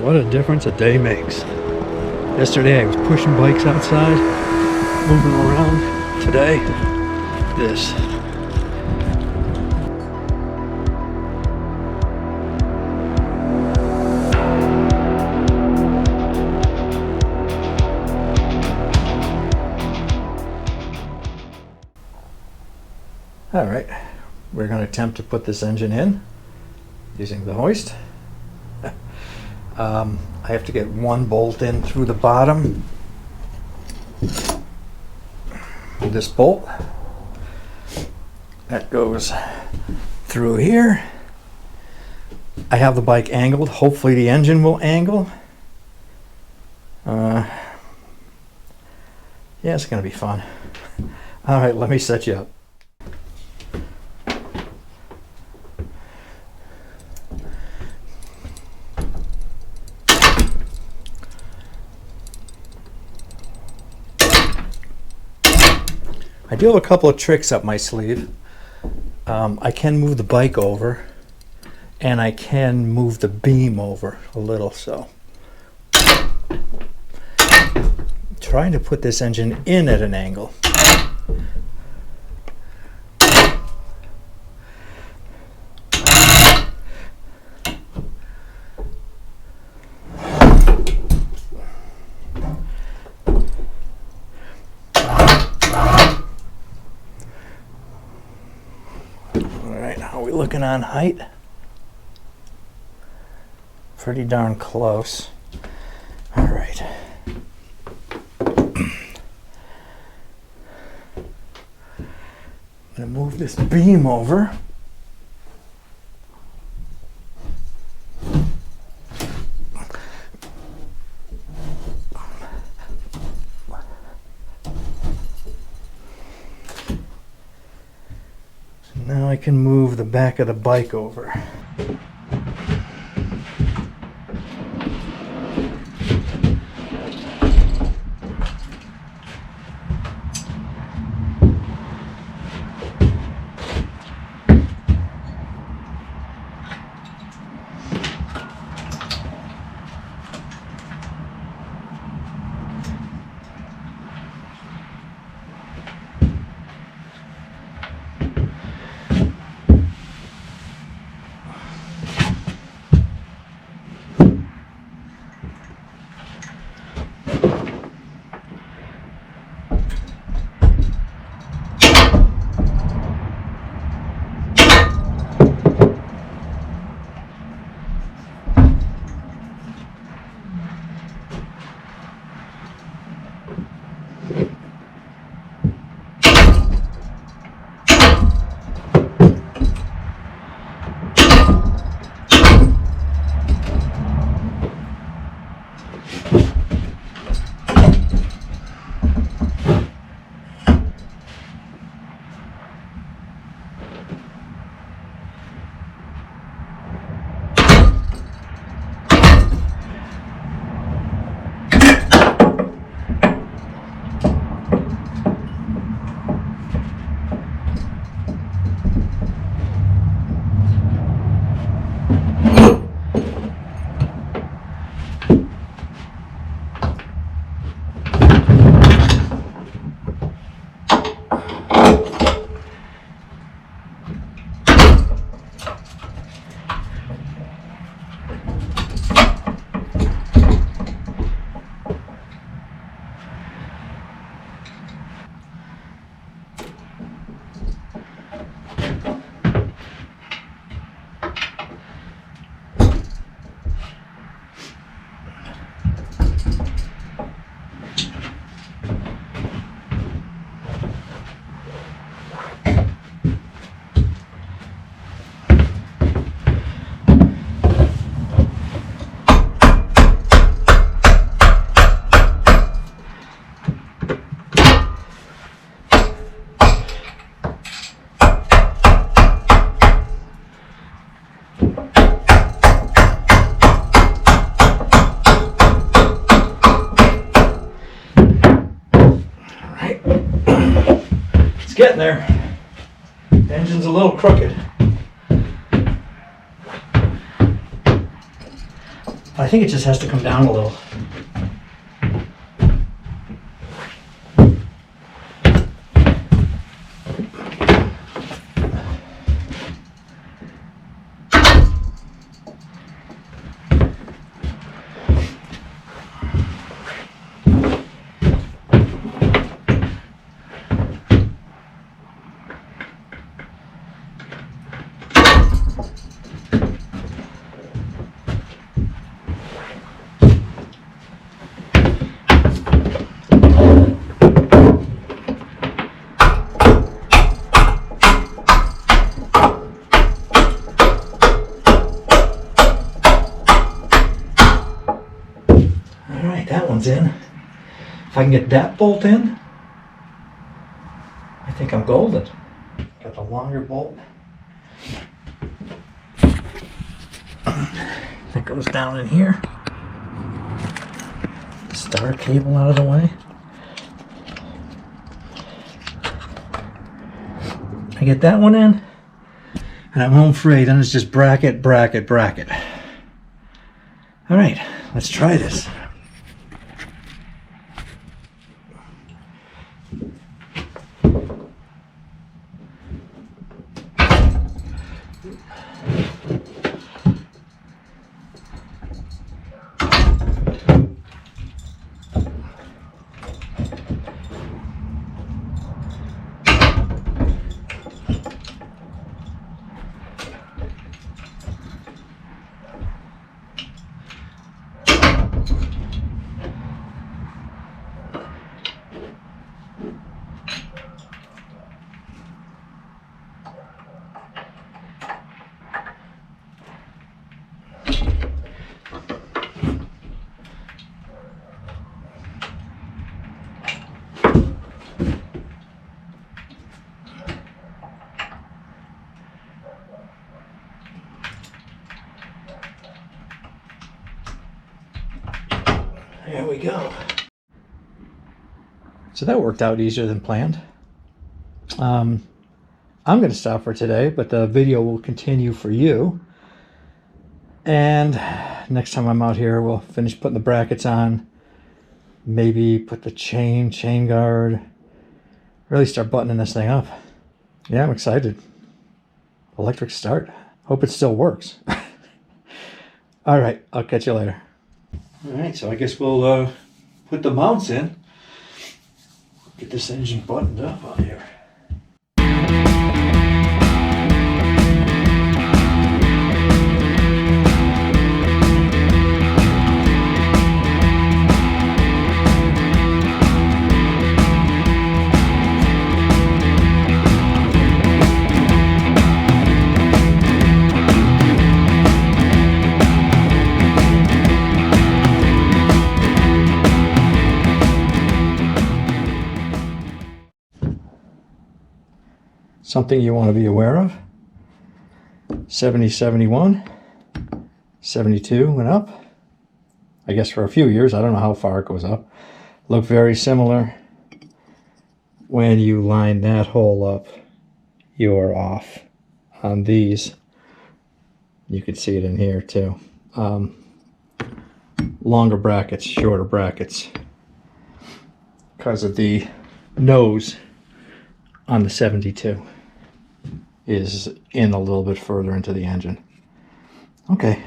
What a difference a day makes. Yesterday I was pushing bikes outside, moving around. Today, this. All right, we're going to attempt to put this engine in using the hoist. I have to get one bolt in through the bottom. This bolt that goes through here. I have the bike angled. Hopefully the engine will angle. Yeah, it's going to be fun. All right, let me set you up. I do have a couple of tricks up my sleeve. I can move the bike over, and I can move the beam over a little. So, trying to put this engine in at an angle. How are we looking on height? Pretty darn close. All right. I'm gonna move this beam over. Now I can move the back of the bike over. It's getting there. The engine's a little crooked. I think it just has to come down a little. That one's in. If I can get that bolt in, I think I'm golden. Got the longer bolt. That goes down in here. Star cable out of the way. I get that one in, and I'm home free. Then it's just bracket, bracket, bracket. All right, let's try this. There we go. So that worked out easier than planned. I'm going to stop for today, but the video will continue for you. And next time I'm out here, we'll finish putting the brackets on. Maybe put the chain guard. Really start buttoning this thing up. Yeah, I'm excited. Electric start. Hope it still works. All right, I'll catch you later. All right, so I guess we'll put the mounts in. Get this engine buttoned up on here. Something you want to be aware of. 70, 71, 72 went up. I guess for a few years, I don't know how far it goes up. Look very similar. When you line that hole up, you're off. On these, you can see it in here too. Longer brackets, shorter brackets. Because of the nose on the 72. Is in a little bit further into the engine. Okay.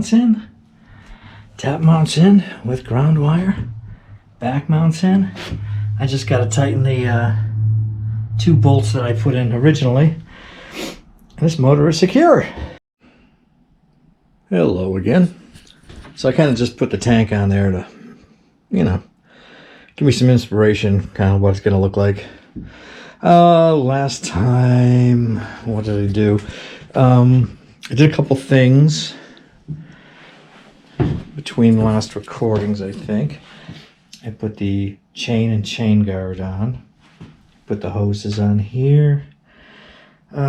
mounts in, top mounts in with ground wire, back mounts in. I just got to tighten the 2 bolts that I put in originally. And this motor is secure. Hello again. So I kind of just put the tank on there to, you know, give me some inspiration, kind of what it's going to look like. Last time, what did I do? I did a couple things between last recordings, I think. I put the chain and chain guard on. Put the hoses on here. Yeah,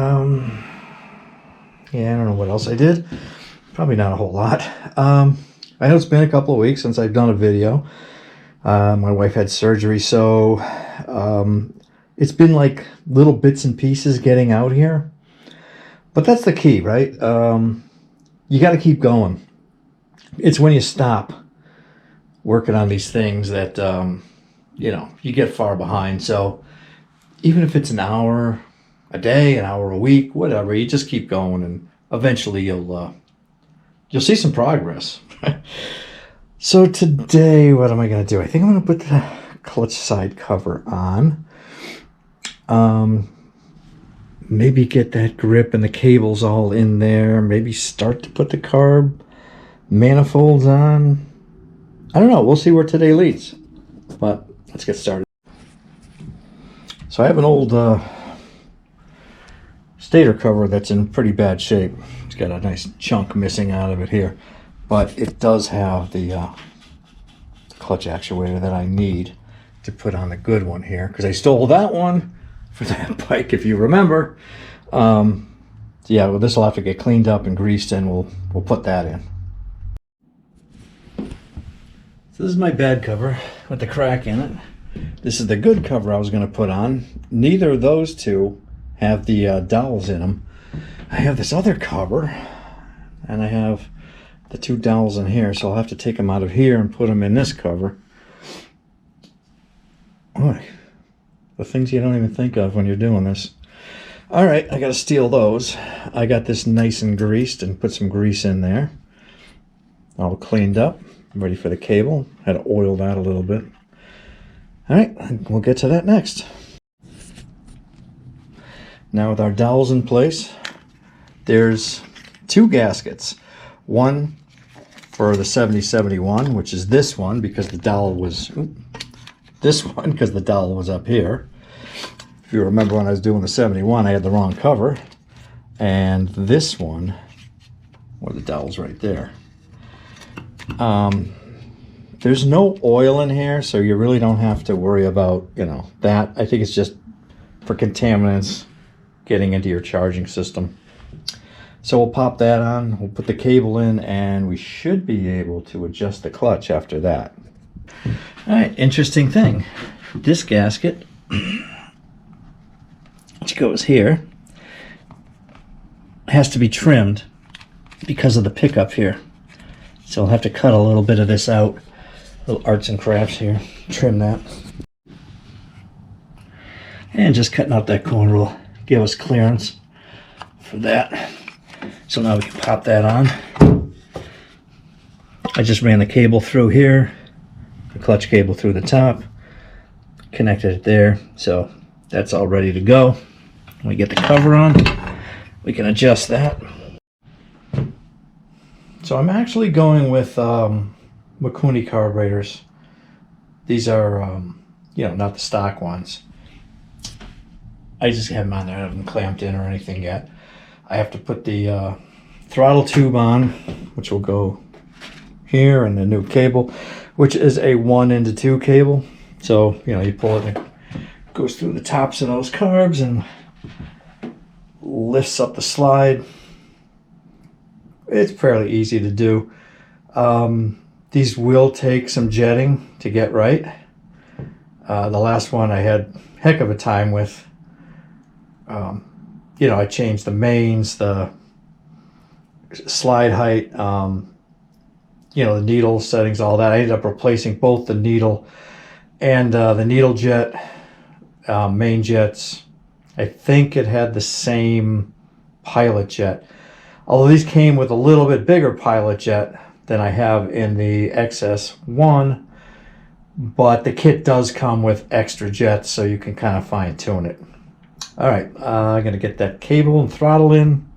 I don't know what else I did. Probably not a whole lot. I know it's been a couple of weeks since I've done a video. My wife had surgery, so it's been like little bits and pieces getting out here. But that's the key, right? You got to keep going. It's when you stop working on these things that, you know, you get far behind. So even if it's an hour a day, an hour a week, whatever, you just keep going, and eventually you'll see some progress. So today, what am I going to do? I think I'm going to put the clutch side cover on. Maybe get that grip and the cables all in there. Maybe start to put the carb manifolds on. I don't know. We'll see where today leads. But let's get started. So I have an old stator cover that's in pretty bad shape. It's got a nice chunk missing out of it here. But it does have the clutch actuator that I need to put on the good one here, because I stole that one for that bike, if you remember. So yeah, well, this will have to get cleaned up and greased, and we'll put that in. So this is my bad cover with the crack in it. This is the good cover I was going to put on. Neither of those two have the dowels in them. I have this other cover, and I have the 2 dowels in here, so I'll have to take them out of here and put them in this cover. Boy, the things you don't even think of when you're doing this. All right, I got to steal those. I got this nice and greased and put some grease in there. All cleaned up, ready for the cable. Had to oil that a little bit. All right, we'll get to that next. Now with our dowels in place, there's 2 gaskets. One for the 7071, which is this one, because the dowel was up here. If you remember, when I was doing the 71, I had the wrong cover. And this one, well, the dowel's right there. There's no oil in here, so you really don't have to worry about, you know, that. I think it's just for contaminants getting into your charging system. So we'll pop that on, we'll put the cable in, and we should be able to adjust the clutch after that. All right, interesting thing. This gasket, which goes here, has to be trimmed because of the pickup here. So I'll have to cut a little bit of this out. Little arts and crafts here. Trim that. And just cutting out that corner will give us clearance for that. So now we can pop that on. I just ran the cable through here, the clutch cable through the top, connected it there, so that's all ready to go. When we get the cover on, we can adjust that. So I'm actually going with Mikuni carburetors. These are, you know, not the stock ones. I just have them on there. I haven't clamped in or anything yet. I have to put the throttle tube on, which will go here, and the new cable, which is a 1-into-2 cable. So, you know, you pull it and it goes through the tops of those carbs and lifts up the slide. It's fairly easy to do. These will take some jetting to get right. The last one I had a heck of a time with. You know, I changed the mains, the slide height, you know, the needle settings, all that. I ended up replacing both the needle and the needle jet, main jets. I think it had the same pilot jet. Although these came with a little bit bigger pilot jet than I have in the XS1, but the kit does come with extra jets, so you can kind of fine tune it. All right, I'm gonna get that cable and throttle in,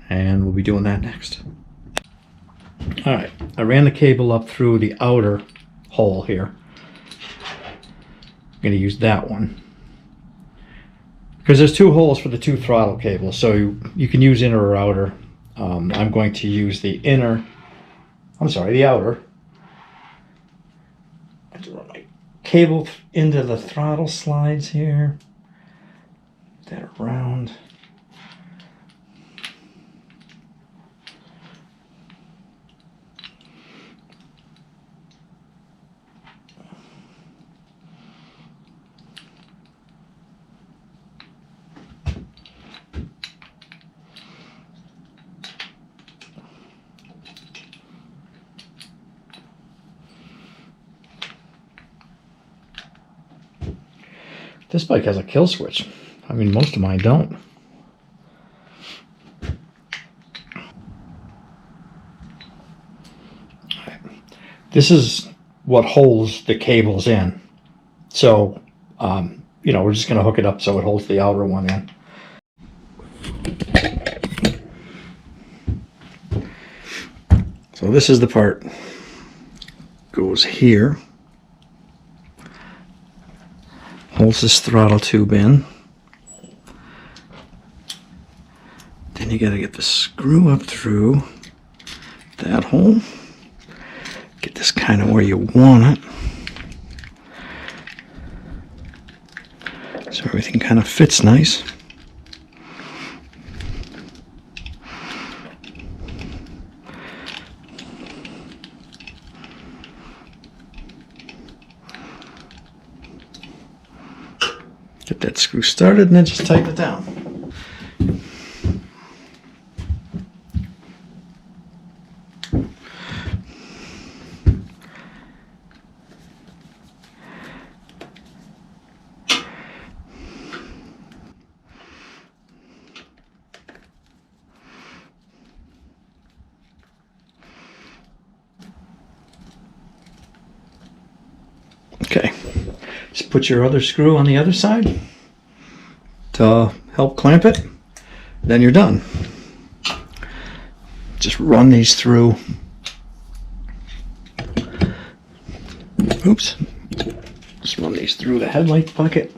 and we'll be doing that next. All right, I ran the cable up through the outer hole here. I'm gonna use that one, because there's two holes for the two throttle cables, so you can use inner or outer. I'm going to use the outer. I have to run my cable into the throttle slides here. Get that around. This bike has a kill switch. I mean, most of mine don't. This is what holds the cables in. So, you know, we're just going to hook it up so it holds the outer one in. So this is the part. Goes here. Holds this throttle tube in. Then you got to get the screw up through that hole. Get this kind of where you want it. So everything kind of fits nice. Get that screw started and then just tighten it down. Okay, just put your other screw on the other side to help clamp it, then you're done. Just run these through. Oops. Just run these through the headlight bucket.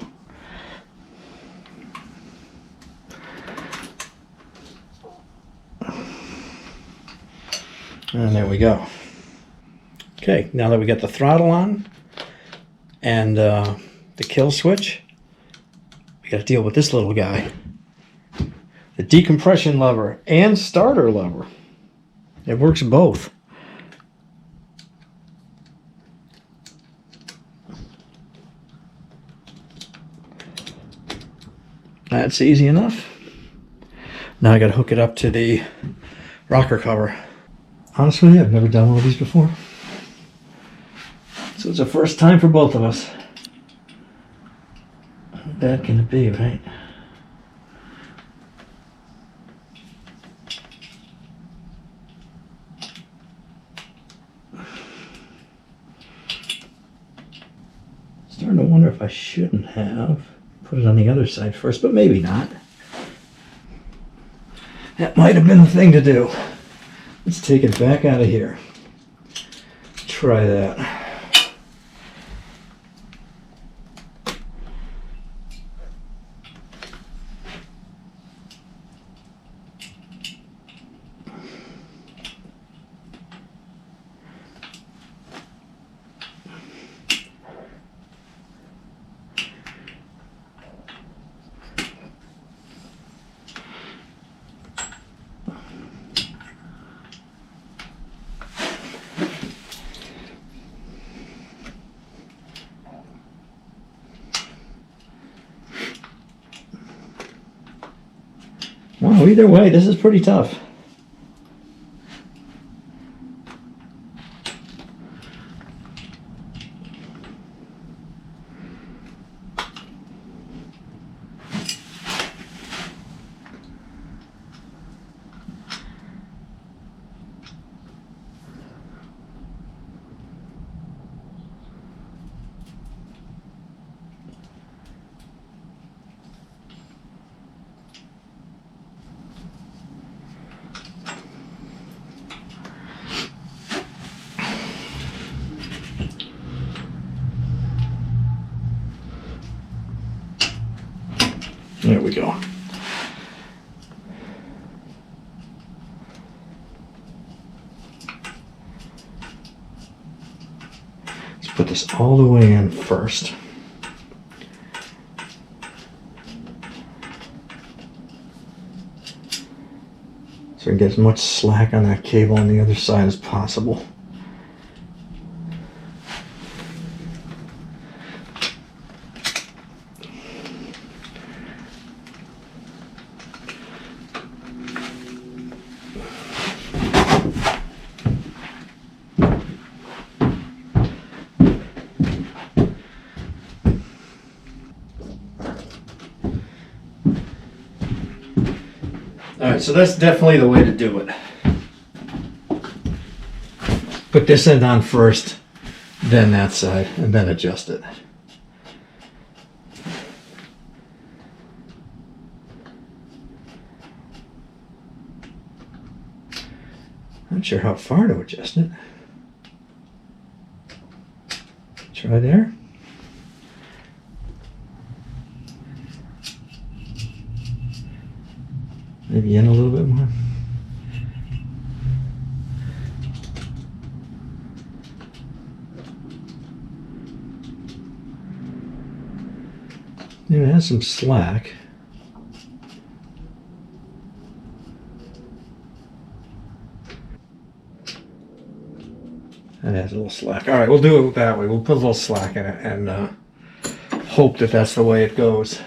And there we go. Okay, now that we got the throttle on and the kill switch, we got to deal with this little guy. The decompression lever and starter lever. It works both. That's easy enough. Now I got to hook it up to the rocker cover. Honestly, I've never done one of these before. So it's a first time for both of us. How bad can it be, right? Starting to wonder if I shouldn't have put it on the other side first, but maybe not. That might have been the thing to do. Let's take it back out of here. Try that. Well, either way, this is pretty tough. There we go. Let's put this all the way in first. So we get as much slack on that cable on the other side as possible. Alright, so that's definitely the way to do it. Put this end on first, then that side, and then adjust it. Not sure how far to adjust it. Try there. Maybe in a little bit more. Yeah, it has some slack. It has a little slack. All right, we'll do it that way. We'll put a little slack in it and hope that that's the way it goes.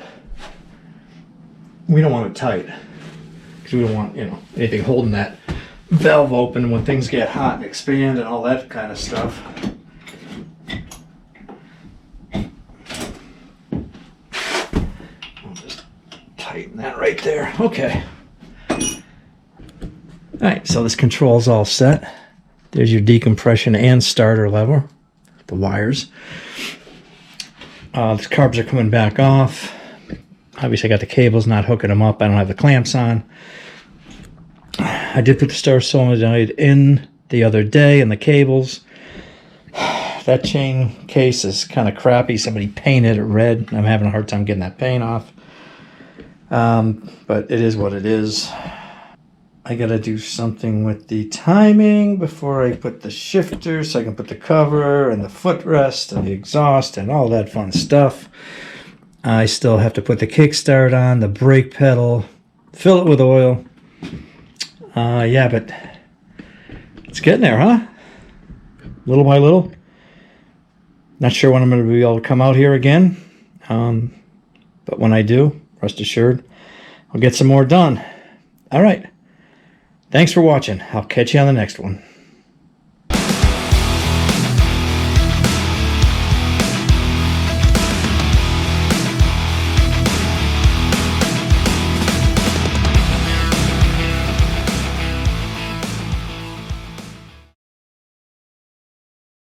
We don't want it tight because we don't want, you know, anything holding that valve open when things get hot and expand and all that kind of stuff. I'll just tighten that right there. Okay. All right, so this control's all set. There's your decompression and starter lever, the wires. The carbs are coming back off. Obviously I got the cables, not hooking them up. I don't have the clamps on. I did put the starter solenoid in the other day and the cables. That chain case is kind of crappy. Somebody painted it red. I'm having a hard time getting that paint off. But it is what it is. I gotta do something with the timing before I put the shifter so I can put the cover and the footrest and the exhaust and all that fun stuff. I still have to put the kickstart on, the brake pedal, fill it with oil. Yeah, but it's getting there, huh? Little by little. Not sure when I'm going to be able to come out here again. But when I do, rest assured, I'll get some more done. All right. Thanks for watching. I'll catch you on the next one.